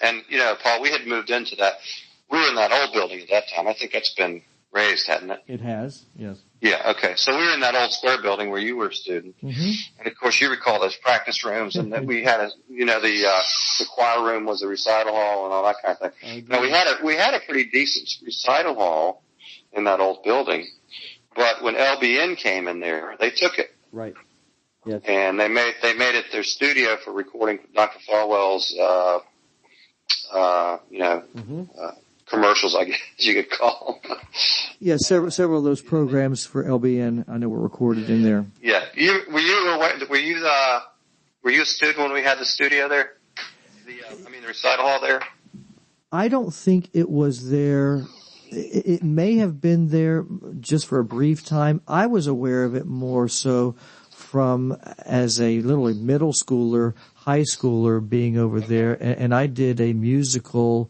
And, Paul, we had moved into that. We were in that old building at that time. I think that's been raised, hadn't it? It has, yes. Yeah, okay. So we were in that old square building where you were a student. Mm-hmm. And, of course, you recall those practice rooms. And then we had the choir room was a recital hall and all that kind of thing. Now, we had a pretty decent recital hall in that old building. But when LBN came in there, they took it. Right. Yes. And they made it their studio for recording Dr. Falwell's, commercials, I guess you could call them. Yeah, several of those programs for LBN I know were recorded in there. Yeah. Were you a student when we had the studio there? The recital hall there? I don't think it was there. It may have been there just for a brief time. I was aware of it more so from as a literally middle schooler, high schooler being over there, and I did a musical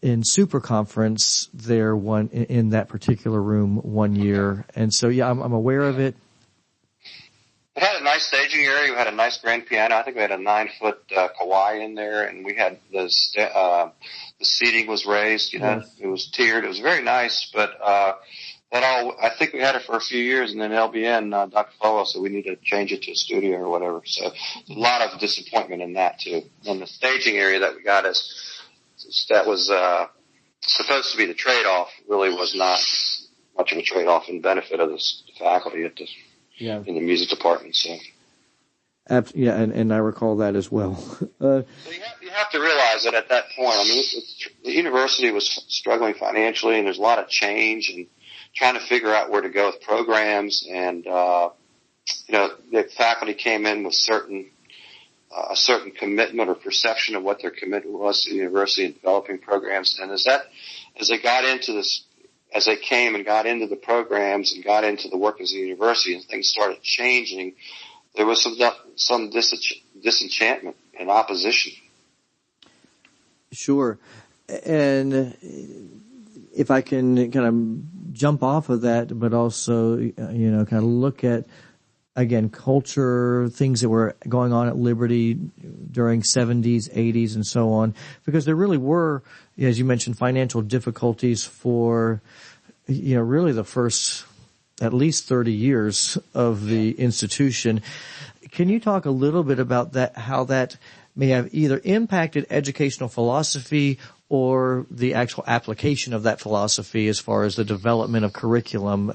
in super conference there in that particular room one year. And so, yeah, I'm aware of it. It had a nice staging area. We had a nice grand piano. I think we had a 9-foot kawai in there, and we had the seating was raised. Yes. It was tiered. It was very nice, but I think we had it for a few years, and then LBN, Dr. Falwell said we need to change it to a studio or whatever. So a lot of disappointment in that too. And the staging area that we got that was supposed to be the trade-off really was not much of a trade-off in benefit of the faculty in the music department. So. Yeah, and I recall that as well. So you have to realize that at that point, the university was struggling financially, and there's a lot of change and trying to figure out where to go with programs. And the faculty came in with a certain commitment or perception of what their commitment was to the university in developing programs. And as they got into this, as they came and got into the programs and got into the work as a university, and things started changing, there was some disenchantment and opposition. Sure. And if I can kind of jump off of that, but also, kind of look at, again, culture, things that were going on at Liberty during 70s, 80s, and so on, because there really were, as you mentioned, financial difficulties for, really the first at least 30 years of the institution. Can you talk a little bit about that, how that may have either impacted educational philosophy or the actual application of that philosophy as far as the development of curriculum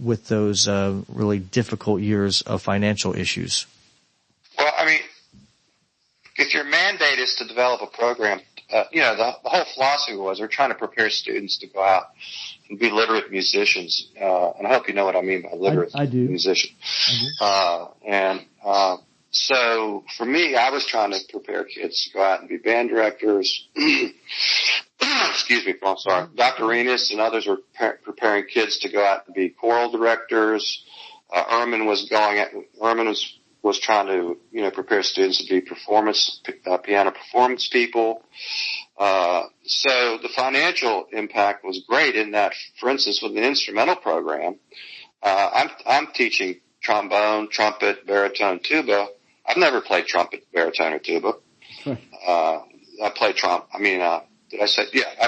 with those really difficult years of financial issues? Well, if your mandate is to develop a program, the whole philosophy was we're trying to prepare students to go out and be literate musicians. And I hope you know what I mean by literate musician. I do. So for me, I was trying to prepare kids to go out and be band directors. Excuse me, I'm sorry. Dr. Renis and others were preparing kids to go out and be choral directors. Ehrman was trying to, prepare students to be piano performance people. So the financial impact was great in that, for instance, with an instrumental program, I'm teaching trombone, trumpet, baritone, tuba. I've never played trumpet, baritone, or tuba. I played I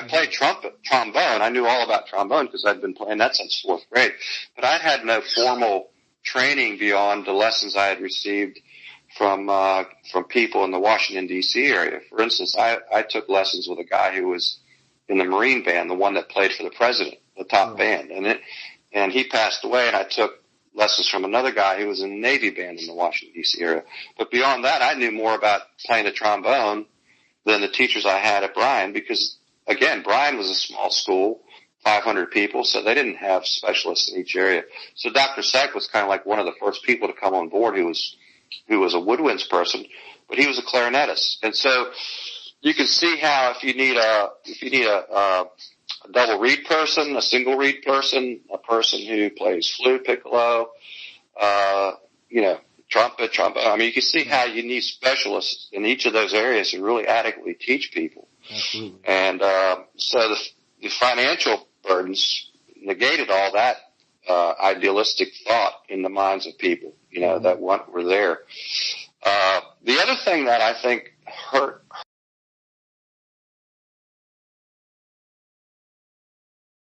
played trombone. I knew all about trombone because I'd been playing that since 4th grade. But I'd had no formal training beyond the lessons I had received from people in the Washington, D.C. area. For instance, I took lessons with a guy who was in the Marine band, the one that played for the president, the top band. And he passed away, and I took lessons from another guy who was in the Navy band in the Washington, D.C. area. But beyond that, I knew more about playing the trombone than the teachers I had at Bryan because, again, Bryan was a small school, 500 people, so they didn't have specialists in each area. So Dr. Seck was kind of like one of the first people to come on board who was a woodwinds person, but he was a clarinetist. And so you can see how if you need a double reed person, a single reed person, a person who plays flute, piccolo, trumpet, trombone. You can see how you need specialists in each of those areas to really adequately teach people. Absolutely. And so the financial burdens negated all that idealistic thought in the minds of people, that were there. The other thing that I think hurt